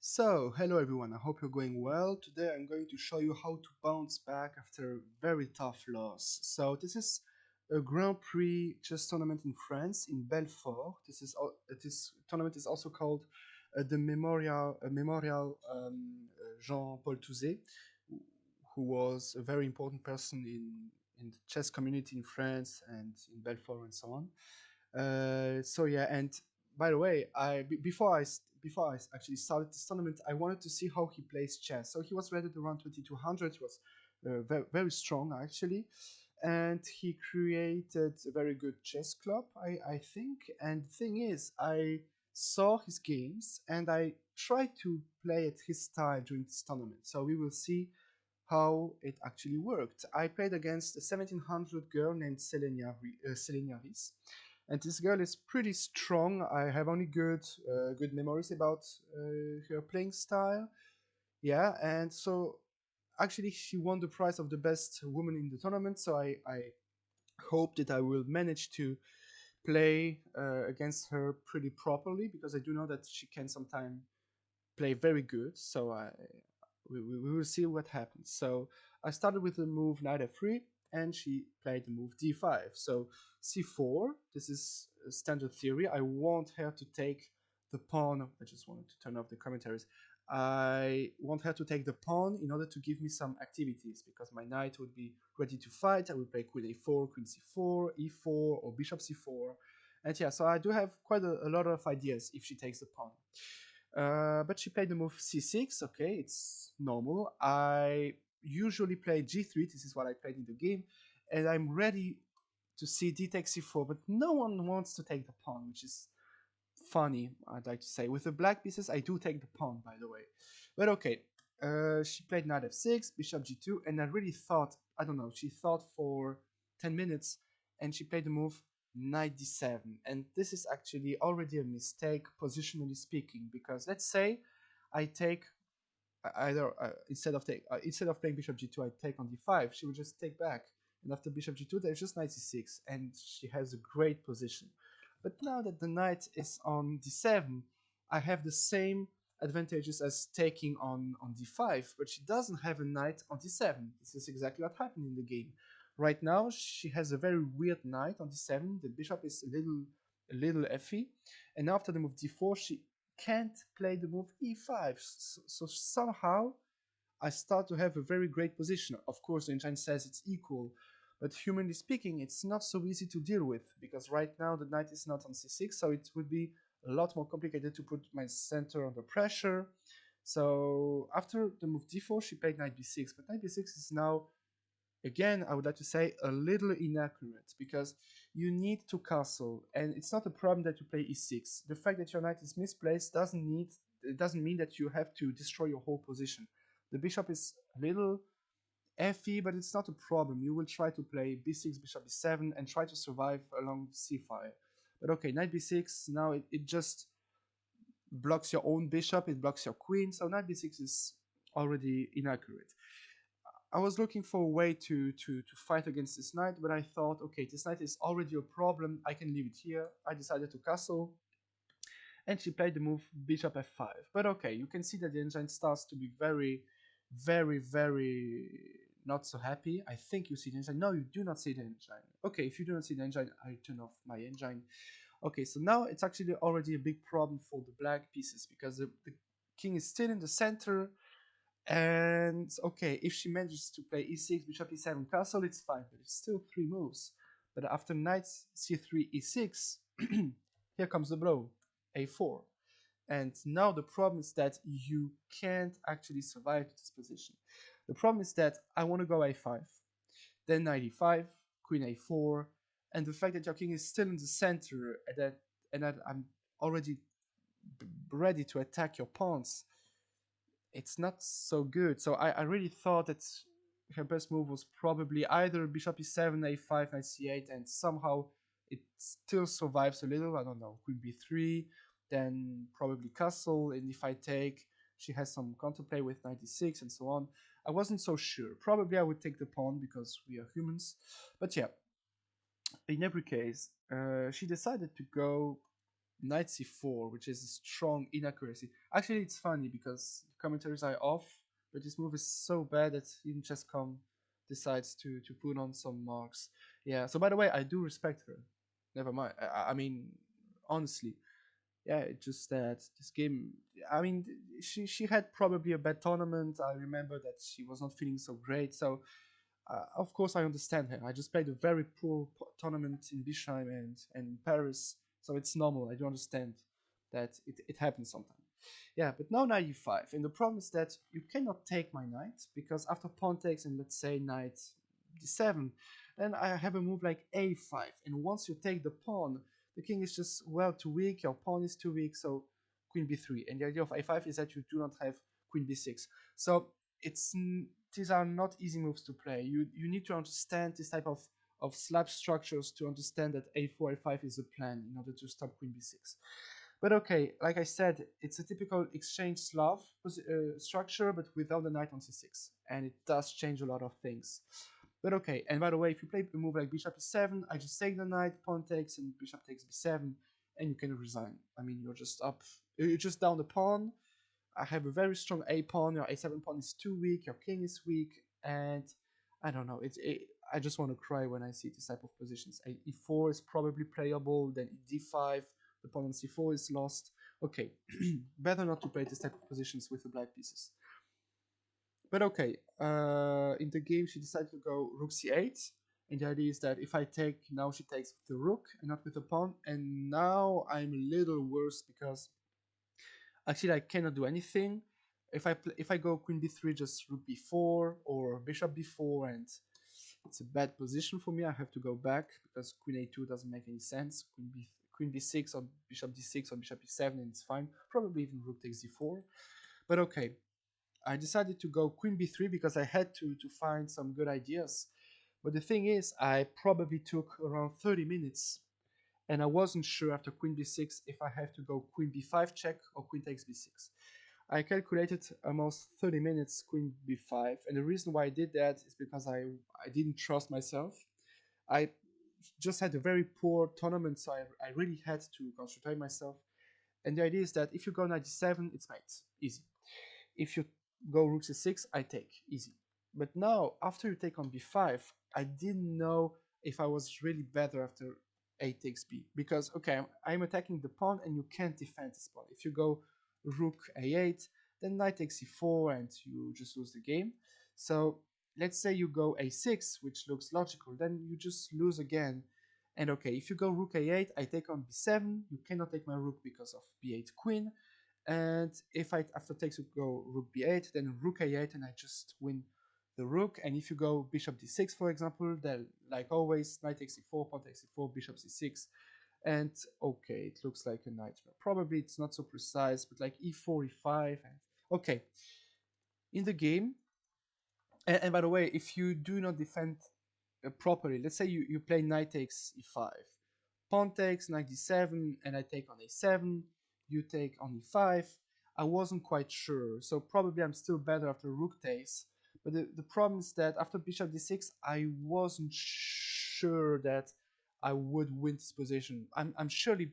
So, hello everyone, I hope you're going well. Today I'm going to show you how to bounce back after a very tough loss. So, this is a Grand Prix chess tournament in France, in Belfort. This tournament is also called the Memorial Jean-Paul Touzé, who was a very important person in the chess community in France and in Belfort and so on. So yeah, and by the way, before I actually started this tournament, I wanted to see how he plays chess. So he was rated around 2200. He was very strong actually, and he created a very good chess club, I think. And the thing is, I saw his games and I tried to play at his style during this tournament. So we will see how it actually worked. I played against a 1700 girl named Selenia Ries, and this girl is pretty strong. I have only good memories about her playing style. Yeah, and so actually she won the prize of the best woman in the tournament. So I hope that I will manage to play against her pretty properly because I do know that she can sometimes play very good. So we will see what happens. So I started with the move knight f3, and she played the move d5. So c4, this is a standard theory. I want her to take the pawn. I just wanted to turn off the commentaries. I want her to take the pawn in order to give me some activities because my knight would be ready to fight. I would play queen a4, queen c4, e4, or bishop c4. And yeah, so I do have quite a lot of ideas if she takes the pawn. But she played the move c6. Okay, it's normal. I usually play g3. This is what I played in the game, and I'm ready to see d takes c4. But no one wants to take the pawn, which is funny, I'd like to say. With the black pieces, I do take the pawn, by the way. But okay, she played knight f6, bishop g2, and I really thought, I don't know, she thought for 10 minutes, and she played the move knight d7. And this is actually already a mistake, positionally speaking, because let's say I take either instead of playing bishop g2, I take on d5. She would just take back, and after bishop g2, there's just knight c6, and she has a great position. But now that the knight is on d7, I have the same advantages as taking on d5, but she doesn't have a knight on d7. This is exactly what happened in the game. Right now, she has a very weird knight on d7. The bishop is a little iffy, and after the move d4, she can't play the move e5. So somehow I start to have a very great position. Of course, the engine says it's equal, but humanly speaking, it's not so easy to deal with because right now the knight is not on c6, so it would be a lot more complicated to put my center under pressure. So after the move d4, she played knight b6, but knight b6 is now, again, I would like to say, a little inaccurate because you need to castle, and it's not a problem that you play e6. The fact that your knight is misplaced doesn't mean that you have to destroy your whole position. The bishop is a little iffy, but it's not a problem. You will try to play b6, bishop b7, and try to survive along c5. But okay, knight b6, now it just blocks your own bishop, it blocks your queen, so knight b6 is already inaccurate. I was looking for a way to fight against this knight, but I thought, okay, this knight is already a problem. I can leave it here. I decided to castle, and she played the move bishop f5. But okay, you can see that the engine starts to be very not so happy. I think you see the engine. No, you do not see the engine. Okay, if you do not see the engine, I turn off my engine. Okay, so now it's actually already a big problem for the black pieces because the king is still in the center. And okay, if she manages to play e6, bishop e7, castle, it's fine, but it's still 3 moves. But after knight c3, e6, here comes the blow, a4. And now the problem is that you can't actually survive this position. The problem is that I want to go a5, then knight e5, queen a4, and the fact that your king is still in the center and that I'm already ready to attack your pawns, it's not so good. So I really thought that her best move was probably either bishop e7, a5, knight c8, and somehow it still survives a little. I don't know, queen b3, then probably castle, and if I take, she has some counterplay with knight e6 and so on. I wasn't so sure. Probably I would take the pawn because we are humans. But yeah, in every case, she decided to go knight c4, which is a strong inaccuracy. Actually, it's funny because commentaries are off, but this move is so bad that even Chess.com decides to put on some marks. Yeah. So by the way, I do respect her. Never mind. I mean, honestly, yeah. It's just that this game. I mean, she had probably a bad tournament. I remember that she was not feeling so great. So of course, I understand her. I just played a very poor tournament in Bischheim and in Paris, so it's normal. I do understand that it happens sometimes. Yeah, but now knight e5, and the problem is that you cannot take my knight because after pawn takes and let's say knight d7, then I have a move like a5, and once you take the pawn, the king is just well too weak. Your pawn is too weak, so queen b3. And the idea of a5 is that you do not have queen b6. So it's these are not easy moves to play. You need to understand this type of slab structures to understand that a4 a5 is a plan in order to stop queen b6. But okay, like I said, it's a typical exchange Slav structure, but without the knight on c6, and it does change a lot of things. But okay, and by the way, if you play a move like bishop e7, I just take the knight, pawn takes, and bishop takes b7, and you can resign. I mean, you're just up, you're just down the pawn. I have a very strong a pawn. Your a7 pawn is too weak. Your king is weak, and I don't know. I just want to cry when I see this type of positions. E4 is probably playable. Then d5. The pawn on c4 is lost. Okay, better not to play this type of positions with the black pieces. But okay, in the game she decided to go rook c8, and the idea is that if I take, now she takes with the rook and not with the pawn, and now I'm a little worse because actually I cannot do anything. If I go queen b3, just rook b4 or bishop b4, and it's a bad position for me. I have to go back because queen a2 doesn't make any sense. Queen b6 or bishop d6 or bishop e7, and it's fine. Probably even rook takes d4. But okay, I decided to go queen b3 because I had to find some good ideas. But the thing is, I probably took around 30 minutes, and I wasn't sure after queen b6 if I have to go queen b5 check or queen takes b6. I calculated almost 30 minutes queen b5, and the reason why I did that is because I didn't trust myself. I just had a very poor tournament, so I really had to concentrate myself. And the idea is that if you go knight d7, it's mate, easy. If you go rook c6, I take, easy. But now, after you take on b5, I didn't know if I was really better after a takes b. Because, okay, I'm attacking the pawn and you can't defend this pawn. If you go rook a8, then knight takes c4 and you just lose the game. So let's say you go a6, which looks logical, then you just lose again. And okay, if you go rook a8, I take on b7, you cannot take my rook because of b8 queen. And if I after takes you go rook b8, then rook a8, and I just win the rook. And if you go bishop d6, for example, then like always, knight takes c4, pawn takes c4, bishop c6, and okay, it looks like a nightmare. Probably it's not so precise, but like e4, e5, and okay. In the game, and by the way, if you do not defend properly, let's say you play knight takes e5, pawn takes knight d7, and I take on a7, you take on e5. I wasn't quite sure, so probably I'm still better after rook takes. But the problem is that after bishop d6, I wasn't sure that I would win this position. I'm surely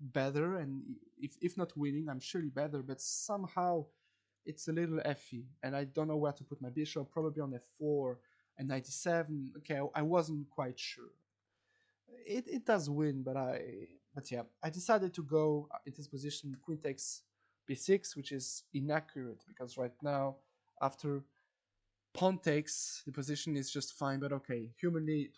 better, and if not winning, I'm surely better, but somehow it's a little iffy, and I don't know where to put my bishop, probably on f4 and 97. Okay, I wasn't quite sure. It does win, but yeah, I decided to go in this position queen takes b6, which is inaccurate because right now after pawn takes the position is just fine. But okay, humanly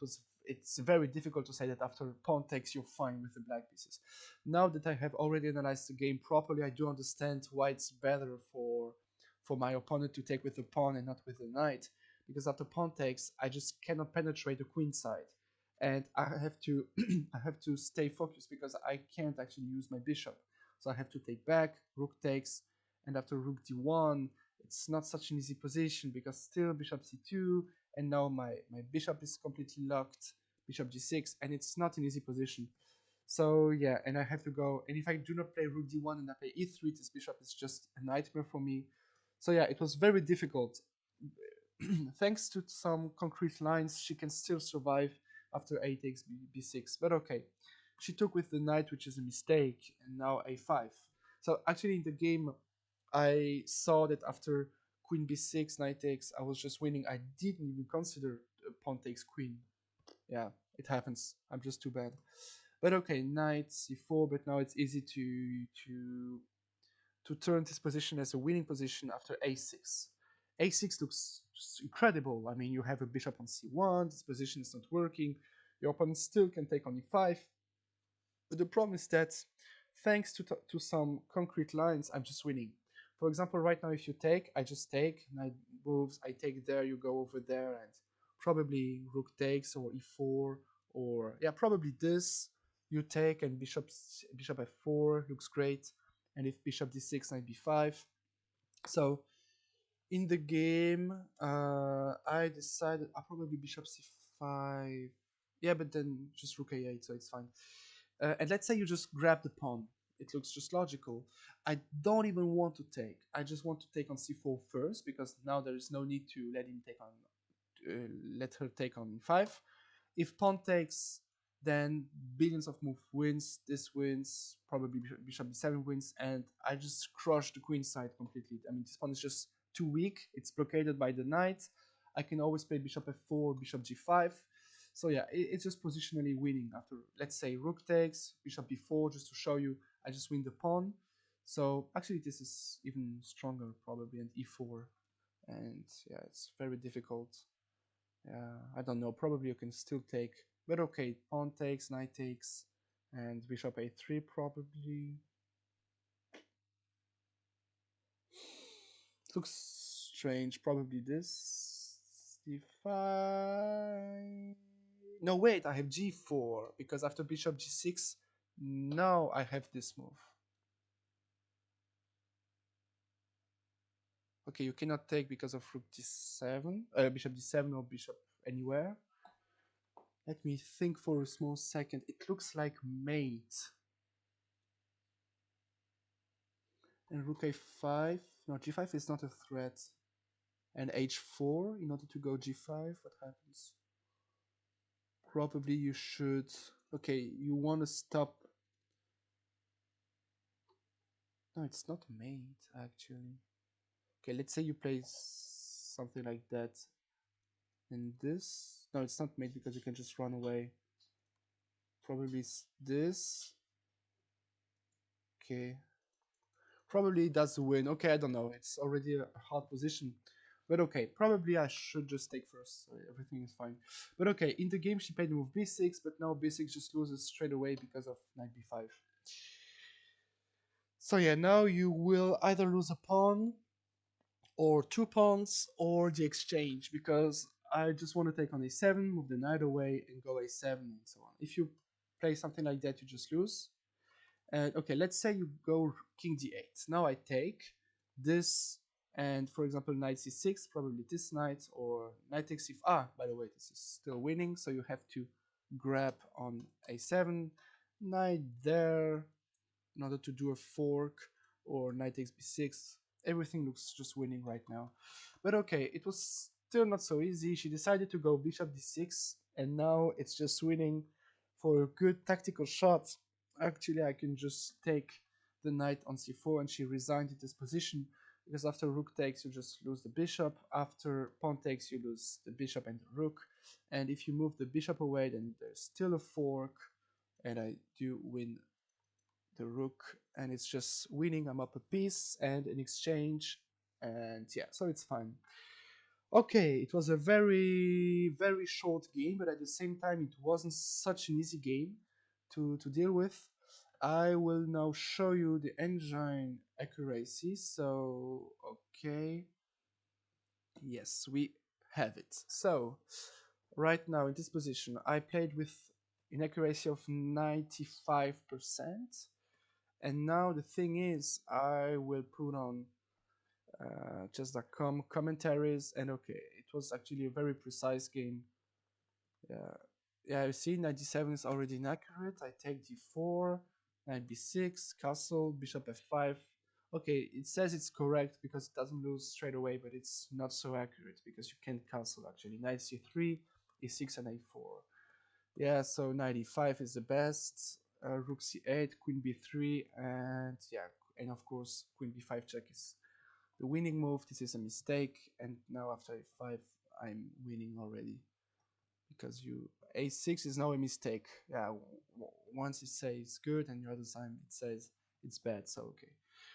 it's very difficult to say that after pawn takes you're fine with the black pieces. Now that I have already analyzed the game properly, I do understand why it's better for my opponent to take with the pawn and not with the knight, because after pawn takes I just cannot penetrate the queen side, and I have to I have to stay focused because I can't actually use my bishop. So I have to take back, rook takes, and after rook d1, it's not such an easy position because still bishop c2, and now my bishop is completely locked, bishop g6, and it's not an easy position. So yeah, and I have to go, and if I do not play rook d1 and I play e3, this bishop is just a nightmare for me. So yeah, it was very difficult. Thanks to some concrete lines, she can still survive after a takes b6. But okay, she took with the knight, which is a mistake, and now a5. So actually in the game, I saw that after queen b6, knight takes, I was just winning. I didn't even consider pawn takes queen. Yeah, it happens. I'm just too bad. But okay, knight c4. But now it's easy to turn this position as a winning position after a6. a6 looks just incredible. I mean, you have a bishop on c1. This position is not working. Your opponent still can take on e5. But the problem is that thanks to some concrete lines, I'm just winning. For example, right now, if you take, I just take, knight moves, I take there, you go over there, and probably rook takes or e4, or yeah, probably this. You take and bishop f4 looks great, and if bishop d6, knight b5. So in the game, I decided I probably bishop c5. Yeah, but then just rook a8, so it's fine. And let's say you just grab the pawn. It looks just logical. I don't even want to take. I just want to take on c4 first because now there is no need to let him take on, let her take on e5. If pawn takes, then billions of move wins. This wins, probably bishop b7 wins, and I just crush the queen side completely. I mean, this pawn is just too weak. It's blockaded by the knight. I can always play bishop f4, bishop g5. So yeah, it's just positionally winning after, let's say, rook takes, bishop b4, just to show you I just win the pawn. So actually this is even stronger probably, and e4. And yeah, it's very difficult. I don't know, probably you can still take, but okay, pawn takes, knight takes, and bishop a3 probably. Looks strange, probably this. d5. No, wait, I have g4, because after bishop g6, now I have this move. Okay, you cannot take because of rook d7, bishop d7 or bishop anywhere. Let me think for a small second. It looks like mate. And rook a5. No, g5 is not a threat. And h4 in order to go g5. What happens? Probably you should. Okay, you want to stop. No, it's not mate actually. Okay, let's say you play something like that. And this. No, it's not mate because you can just run away. Probably it's this. Okay. Probably that's the win. Okay, I don't know. It's already a hard position. But okay, probably I should just take first, so everything is fine. But okay, in the game she played move b6, but now b6 just loses straight away because of knight b5. So yeah, now you will either lose a pawn, or two pawns, or the exchange, because I just want to take on a7, move the knight away, and go a7, and so on. If you play something like that, you just lose. And okay, let's say you go king d8. Now I take this, and for example, knight c6, probably this knight, or knight takes if. Ah, by the way, this is still winning, so you have to grab on a7, knight there, in order to do a fork, or knight takes b6. Everything looks just winning right now. But okay, it was still not so easy. She decided to go bishop d6, and now it's just winning for a good tactical shot. Actually, I can just take the knight on c4, and she resigned in this position, because after rook takes, you just lose the bishop. After pawn takes, you lose the bishop and the rook. And if you move the bishop away, then there's still a fork, and I do win the rook, and it's just winning. I'm up a piece and an exchange, and yeah, so it's fine. Okay, it was a very short game, but at the same time it wasn't such an easy game to deal with. I will now show you the engine accuracy. So okay, yes, we have it. So right now in this position I played with an accuracy of 95%. And now the thing is, I will put on chess.com commentaries, and okay, it was actually a very precise game. Yeah, yeah, you see, 97 is already inaccurate. I take d4, knight b6, castle, bishop f5. Okay, it says it's correct because it doesn't lose straight away, but it's not so accurate because you can't castle actually. Knight c3, e6, and a4. Yeah, so 95 is the best. rook c8, queen b3, and yeah, and of course queen b5 check is the winning move. This is a mistake, and now after a5, I'm winning already because you a6 is now a mistake. Yeah, once it says good, and the other time it says it's bad. So okay,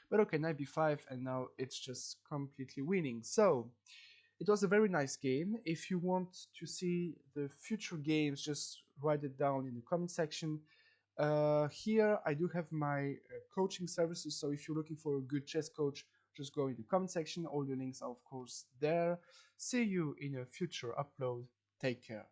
but okay, knight b5, and now it's just completely winning. So it was a very nice game. If you want to see the future games, just write it down in the comment section. Here I do have my coaching services, so if you're looking for a good chess coach, just go in the comment section. All the links are of course there. See you in a future upload. Take care.